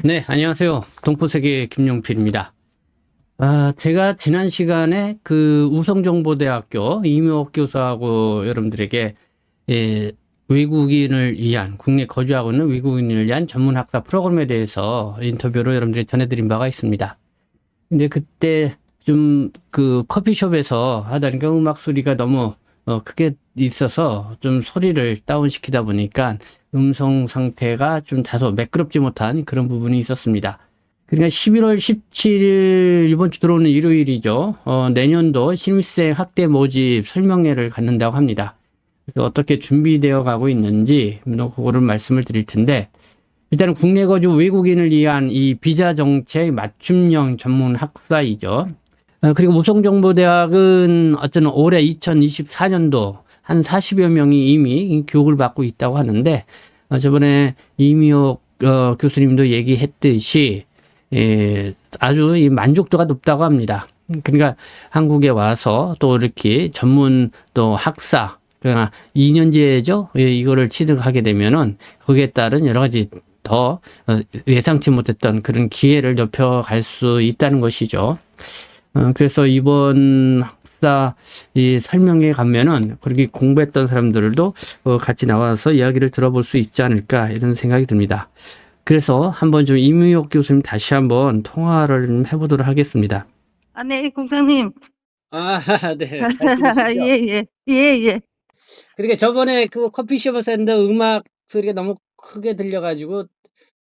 네, 안녕하세요. 동포세계 김용필입니다. 제가 지난 시간에 그 우성정보대학교 이명옥 교수하고 여러분들에게 예, 외국인을 위한, 국내 거주하고 있는 외국인을 위한 전문 학사 프로그램에 대해서 인터뷰로 여러분들이 전해드린 바가 있습니다. 근데 그때 좀 그 커피숍에서 하다 보니까 음악 소리가 너무 크게 있어서 좀 소리를 다운시키다 보니까 음성 상태가 좀 다소 매끄럽지 못한 그런 부분이 있었습니다. 그러니까 11월 17일 이번 주 들어오는 일요일이죠. 내년도 신입생 학대 모집 설명회를 갖는다고 합니다. 그래서 어떻게 준비되어 가고 있는지 그거를 말씀을 드릴 텐데, 일단은 국내 거주 외국인을 위한 이 비자 정책 맞춤형 전문 학사이죠. 그리고 우성정보대학은 어쩌면 올해 2024년도 한 40여 명이 이미 교육을 받고 있다고 하는데, 저번에 이미옥 교수님도 얘기했듯이 아주 이 만족도가 높다고 합니다. 그러니까 한국에 와서 또 이렇게 전문 또 학사, 그러니까 2년제죠. 이거를 취득하게 되면은 거기에 따른 여러 가지 더 예상치 못했던 그런 기회를 높여갈 수 있다는 것이죠. 그래서 이번 학사 이 설명회 가면은 그렇게 공부했던 사람들도 같이 나와서 이야기를 들어볼 수 있지 않을까 이런 생각이 듭니다. 그래서 한번 좀 이명옥 교수님 다시 한번 통화를 좀 해보도록 하겠습니다. 네, 국장님. 네. 잘 지내시죠? 예. 그러니까 저번에 그 커피숍에서 했는데 음악 소리가 너무 크게 들려가지고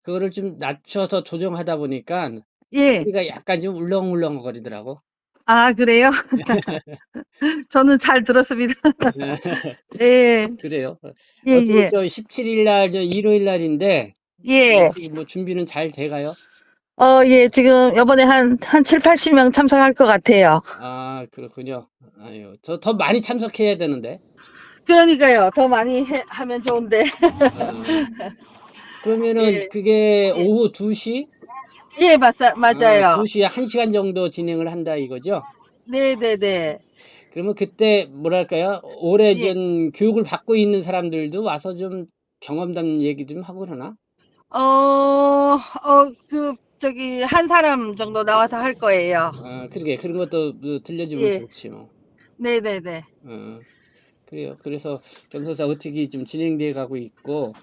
그거를 좀 낮춰서 조정하다 보니까 예. 소리가 약간 좀 울렁울렁 거리더라고. 아, 그래요? 저는 잘 들었습니다. 예. 그래요. 예. 저 17일 날, 저 일요일 날인데, 예. 지금 뭐 준비는 잘 돼가요? 예, 지금 이번에 한 7, 80명 참석할 것 같아요. 그렇군요. 아유, 더 많이 참석해야 되는데. 그러니까요. 더 많이 하면 좋은데. 아, 그러면은 예. 그게 예. 오후 2시? 예, 맞아요. 2시에 1시간 정도 진행을 한다 이거죠? 네네네. 그러면 그때 뭐랄까요? 예. 오래전 교육을 받고 있는 사람들도 와서 좀 경험담 얘기 좀 하고 그러나? 한 사람 정도 나와서 할 거예요. 그러게. 그런 것도 들려주면 예. 좋지 뭐. 네네네. 어, 그래요. 그래서 경서사 어떻게 좀 진행돼 가고 있고.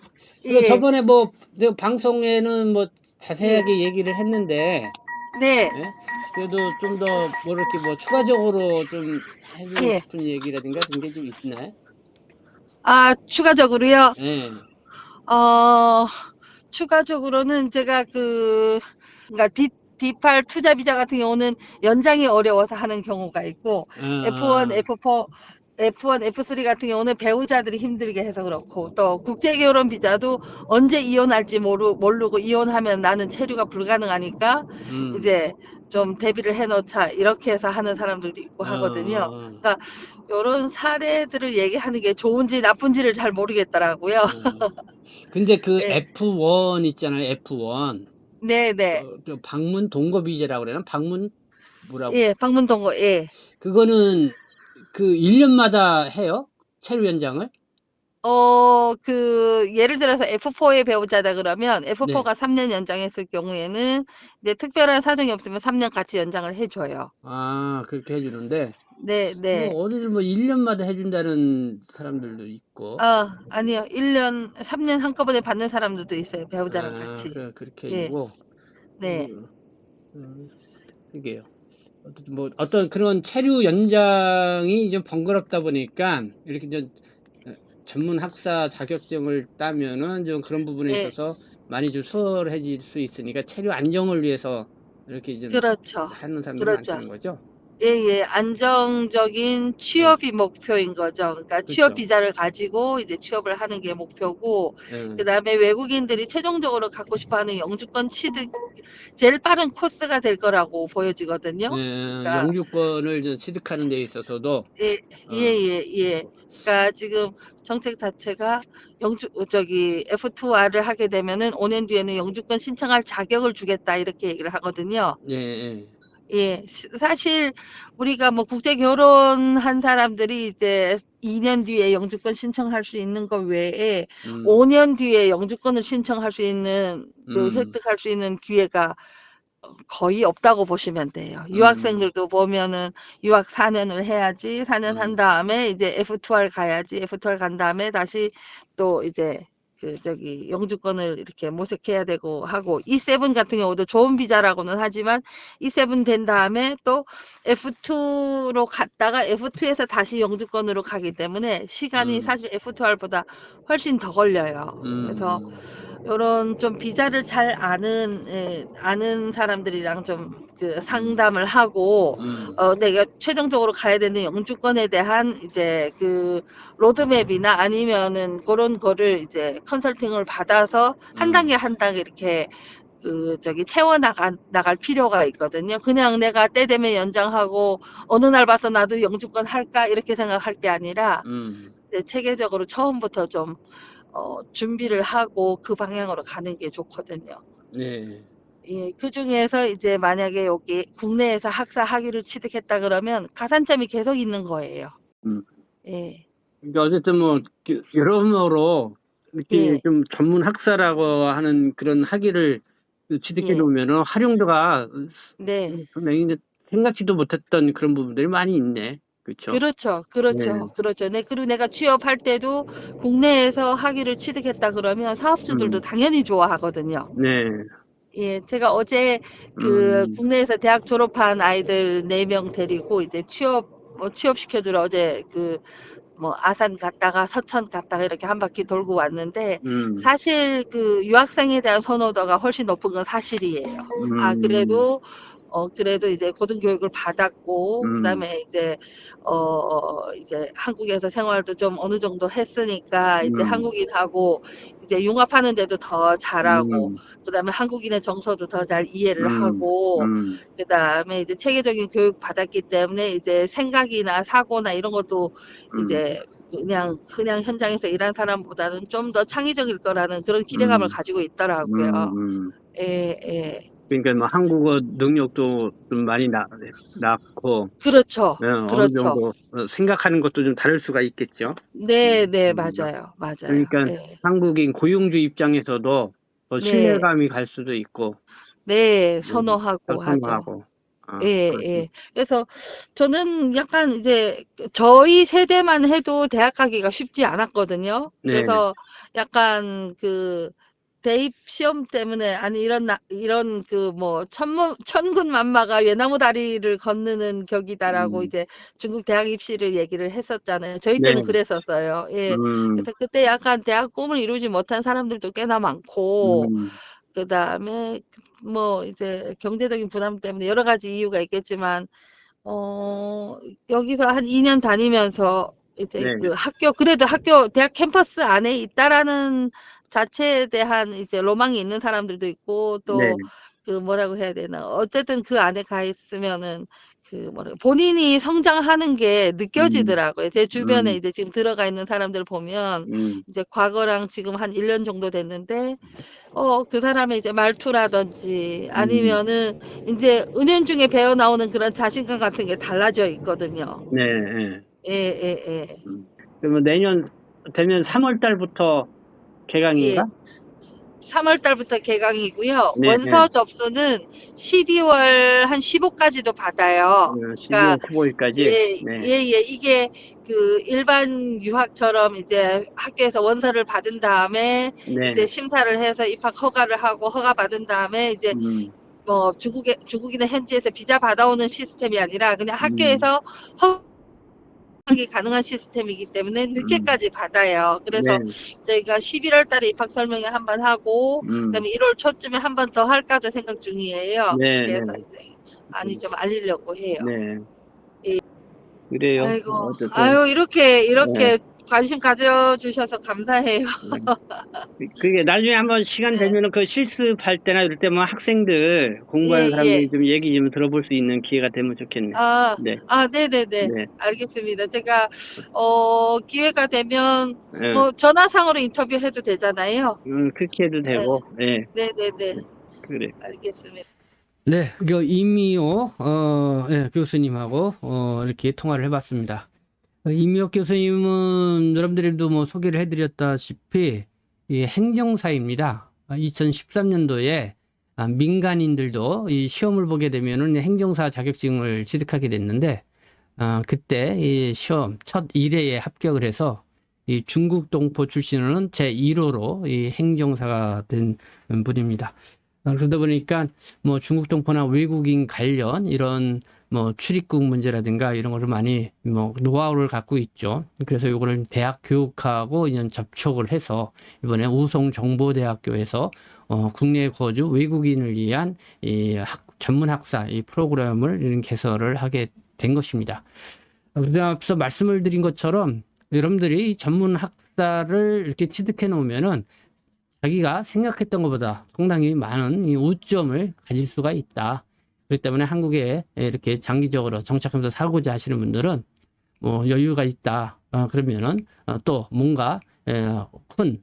그리고 예. 저번에 뭐 저 방송에는 뭐 예. 자세하게 얘기를 했는데, 네. 예? 그래도 좀 더 뭐 이렇게 뭐 추가적으로 좀 해주고 예. 싶은 얘기라든가 그런 게 좀 있나요? 추가적으로요? 예. 어, 추가적으로는 제가 그러니까 D8 투자 비자 같은 경우는 연장이 어려워서 하는 경우가 있고, F1, 아, F4, F3 같은 경우는 배우자들이 힘들게 해서 그렇고, 또 국제결혼 비자도 언제 이혼할지 모르고 이혼하면 나는 체류가 불가능하니까 음, 이제 좀 대비를 해놓자 이렇게 해서 하는 사람들도 있고 하거든요. 어, 그러니까 이런 사례들을 얘기하는 게 좋은지 나쁜지를 잘 모르겠더라고요. 어. 근데 그 예, F1 있잖아요. F1. 네네. 그 방문 동거 비자라고 그러나? 방문 뭐라고? 예, 방문동거, 예. 그거는 그 1년마다 해요? 체류 연장을? 예를 들어서 F4의 배우자다 그러면 네. F4가 3년 연장했을 경우에는 이제 특별한 사정이 없으면 3년 같이 연장을 해줘요. 그렇게 해주는데, 뭐, 네. 어디서 뭐 1년마다 해준다는 사람들도 있고, 아니요. 3년 한꺼번에 받는 사람들도 있어요. 배우자랑 같이. 그렇게 예, 해주고, 네. 음, 그게요. 어쨌든 뭐, 어떤 그런 체류 연장이 좀 번거롭다 보니까, 이렇게 좀, 전문 학사 자격증을 따면은 좀 그런 부분에 예, 있어서 많이 좀 수월해질 수 있으니까 체류 안정을 위해서 이렇게 좀 그렇죠. 하는 사람들이 그렇죠. 많다는 거죠. 예. 안정적인 예, 취업이 목표인 거죠. 그러니까 취업 그렇죠. 비자를 가지고 이제 취업을 하는 게 목표고, 예, 그다음에 외국인들이 최종적으로 갖고 싶어 하는 영주권 취득, 제일 빠른 코스가 될 거라고 보여지거든요. 그러니까, 영주권을 저 취득하는 데 있어서도, 예, 어, 예. 그러니까 지금 정책 자체가 F2R을 하게 되면은 5년 뒤에는 영주권 신청할 자격을 주겠다 이렇게 얘기를 하거든요. 예, 사실 우리가 뭐 국제 결혼한 사람들이 이제 2년 뒤에 영주권 신청할 수 있는 것 외에 음, 5년 뒤에 영주권을 신청할 수 있는 음, 획득할 수 있는 기회가 거의 없다고 보시면 돼요. 음, 유학생들도 보면은 유학 4년을 해야지 4년 한 음, 다음에 이제 F2R 가야지 F2R 간 다음에 다시 또 이제 저기 영주권을 이렇게 모색해야 되고 하고 E7 같은 경우도 좋은 비자라고는 하지만 E7 된 다음에 또 F2로 갔다가 F2에서 다시 영주권으로 가기 때문에 시간이 음, 사실 F2R보다 훨씬 더 걸려요. 그래서 음, 요런 좀 비자를 잘 아는 사람들이랑 좀 음, 상담을 하고 음, 내가 최종적으로 가야 되는 영주권에 대한 이제 로드맵이나 아니면은 그런 거를 이제 컨설팅을 받아서 한 단계 음, 한 단계 이렇게 채워 나갈 필요가 있거든요. 그냥 내가 때 되면 연장하고 어느 날 봐서 나도 영주권 할까 이렇게 생각할 게 아니라 음, 이제 체계적으로 처음부터 좀 준비를 하고 그 방향으로 가는 게 좋거든요. 네. 예, 그 중에서 이제 만약에 여기 국내에서 학사 학위를 취득했다 그러면 가산점이 계속 있는 거예요. 음. 예, 그러니까 어쨌든 뭐 여러모로 이렇게 예, 좀 전문 학사라고 하는 그런 학위를 취득해 예, 놓으면은 활용도가 네. 분명히 생각지도 못했던 그런 부분들이 많이 있네. 그렇죠? 그렇죠, 네, 그렇죠, 그렇죠. 네, 그리고 내가 취업할 때도 국내에서 학위를 취득했다 그러면 사업주들도 음, 당연히 좋아하거든요. 네, 예, 제가 어제 음, 국내에서 대학 졸업한 아이들 4명 데리고 이제 취업시켜주러 어제 아산 갔다가 서천 갔다가 이렇게 한 바퀴 돌고 왔는데 음, 사실 유학생에 대한 선호도가 훨씬 높은 건 사실이에요. 아, 음, 그래도 이제 고등교육을 받았고, 그 음, 다음에 이제 한국에서 생활도 좀 어느 정도 했으니까, 이제 음, 한국인하고 이제 융합하는데도 더 잘하고, 음, 그 다음에 한국인의 정서도 더 잘 이해를 음, 하고, 음, 그 다음에 이제 체계적인 교육 받았기 때문에 이제 생각이나 사고나 이런 것도 음, 이제 그냥 현장에서 일하는 사람보다는 좀 더 창의적일 거라는 그런 기대감을 음, 가지고 있더라고요. 음. 예, 예. 그러니까 뭐 한국어 능력도 좀 많이 낳고 그렇죠. 어느 그렇죠. 정도 생각하는 것도 좀 다를 수가 있겠죠. 네, 네, 음. 맞아요. 맞아요. 그러니까 예. 한국인 고용주 입장에서도 더 네, 신뢰감이 갈 수도 있고 네, 음, 선호하고 하죠. 선호하고 예, 그렇죠. 예. 그래서 저는 약간 이제 저희 세대만 해도 대학 가기가 쉽지 않았거든요. 네, 그래서 약간 대입 시험 때문에 아니 이런 천군만마가 외나무 다리를 건너는 격이다라고 음, 이제 중국 대학 입시를 얘기를 했었잖아요. 저희 네, 때는 그랬었어요. 예. 음, 그래서 그때 약간 대학 꿈을 이루지 못한 사람들도 꽤나 많고 음, 그다음에 이제 경제적인 부담 때문에 여러 가지 이유가 있겠지만 여기서 한 2년 다니면서 이제 네, 그래도 학교 대학 캠퍼스 안에 있다라는 자체에 대한 이제 로망이 있는 사람들도 있고 네, 또 뭐라고 해야 되나 어쨌든 그 안에 가 있으면은 본인이 성장하는 게 음, 느껴지더라고요. 제 주변에 음, 이제 지금 들어가 있는 사람들 보면 음, 이제 과거랑 지금 한 1년 정도 됐는데 그 사람의 이제 말투라든지 음, 아니면은 이제 은연중에 배어 나오는 그런 자신감 같은 게 달라져 있거든요. 네, 네. 예, 예, 예. 그러면 내년 되면 3월 달부터 개강인가? 예. 3월 달부터 개강이고요. 네, 네. 원서 접수는 12월 한 15까지도 받아요. 그러니까 12월 15일까지. 예, 네, 예, 예. 이게 일반 유학처럼 이제 학교에서 원서를 받은 다음에 이제 네, 심사를 해서 입학 허가를 하고 허가 받은 다음에 이제 음, 중국이나 현지에서 비자 받아오는 시스템이 아니라 그냥 음, 학교에서 허가가 가능한 시스템이기 때문에 음, 늦게까지 받아요. 네, 그래서 저희가 11월 달에 입학 설명회 한 번 하고 음, 그다음에 1월 초쯤에 한 번 더 할까도 생각 중이에요. 네, 그렇게 네, 해서 이제 많이 좀 알리려고 해요. 네. 예. 그래요. 아이고, 어쨌든, 아유 네, 이렇게 관심 가져주셔서 감사해요. 네. 그게 나중에 한번 시간 네. 되면은 그 실습할 때나 이럴 때 뭐 학생들 공부하는 예, 사람들이 예. 좀 얘기 좀 들어볼 수 있는 기회가 되면 좋겠네. 네, 네네네. 네, 알겠습니다. 제가, 기회가 되면, 네. 전화상으로 인터뷰해도 되잖아요. 그렇게 해도 네, 되고, 네, 네네네. 네, 그래. 알겠습니다. 네, 이미호 예, 교수님하고 이렇게 통화를 해봤습니다. 이미옥 교수님은 여러분들도 뭐 소개를 해드렸다시피 이 행정사입니다. 2013년도에 민간인들도 이 시험을 보게 되면은 행정사 자격증을 취득하게 됐는데, 그때 이 시험 첫 1회에 합격을 해서 이 중국 동포 출신으로는 제1호로 이 행정사가 된 분입니다. 그러다 보니까 뭐 중국 동포나 외국인 관련 이런 뭐 출입국 문제라든가 이런 것을 많이 뭐 노하우를 갖고 있죠. 그래서 이거를 대학 교육하고 인연 접촉을 해서 이번에 우송정보대학교에서 국내 거주 외국인을 위한 이 전문 학사 이 프로그램을 개설을 하게 된 것입니다. 그래서 앞서 말씀을 드린 것처럼 여러분들이 전문 학사를 이렇게 취득해 놓으면은 자기가 생각했던 것보다 상당히 많은 이 우점을 가질 수가 있다. 그렇기 때문에 한국에 이렇게 장기적으로 정착하면서 살고자 하시는 분들은 뭐 여유가 있다. 그러면은 또 뭔가 큰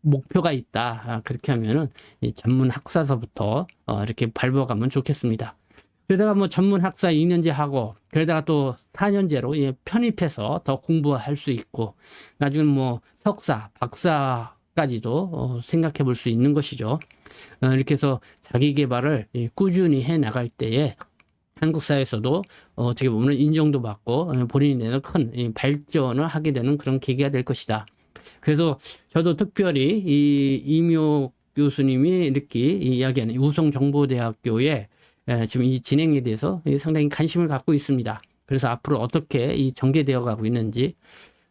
목표가 있다. 그렇게 하면은 이 전문 학사서부터 이렇게 밟아가면 좋겠습니다. 그러다가 뭐 전문 학사 2년제 하고 그러다가 또 4년제로 편입해서 더 공부할 수 있고 나중에 뭐 석사, 박사까지도 생각해 볼 수 있는 것이죠. 이렇게 해서 자기 개발을 꾸준히 해 나갈 때에 한국 사회에서도 어떻게 보면 인정도 받고 본인이 내는 큰 발전을 하게 되는 그런 계기가 될 것이다. 그래서 저도 특별히 이 이미옥 교수님이 이렇게 이야기하는 우송정보대학교에 지금 이 진행에 대해서 상당히 관심을 갖고 있습니다. 그래서 앞으로 어떻게 이 전개되어 가고 있는지,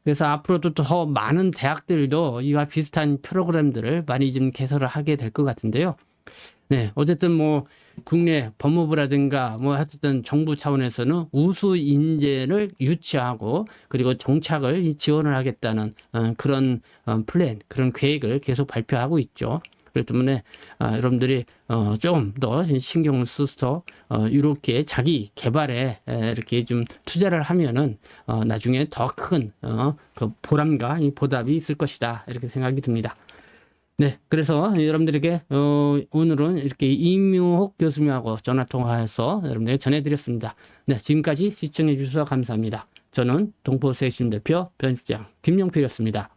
그래서 앞으로도 더 많은 대학들도 이와 비슷한 프로그램들을 많이 좀 개설을 하게 될 것 같은데요. 네, 어쨌든 뭐 국내 법무부라든가 뭐 하여튼 정부 차원에서는 우수 인재를 유치하고 그리고 정착을 지원을 하겠다는 그런 플랜, 그런 계획을 계속 발표하고 있죠. 그렇기 때문에 여러분들이 좀 더 신경을 써서 이렇게 자기 개발에 이렇게 좀 투자를 하면은 나중에 더 큰 그 보람과 이 보답이 있을 것이다, 이렇게 생각이 듭니다. 네, 그래서 여러분들에게 오늘은 이렇게 이묘옥 교수님하고 전화 통화해서 여러분들에게 전해드렸습니다. 네, 지금까지 시청해 주셔서 감사합니다. 저는 동포세신 대표 편집장 김용필이었습니다.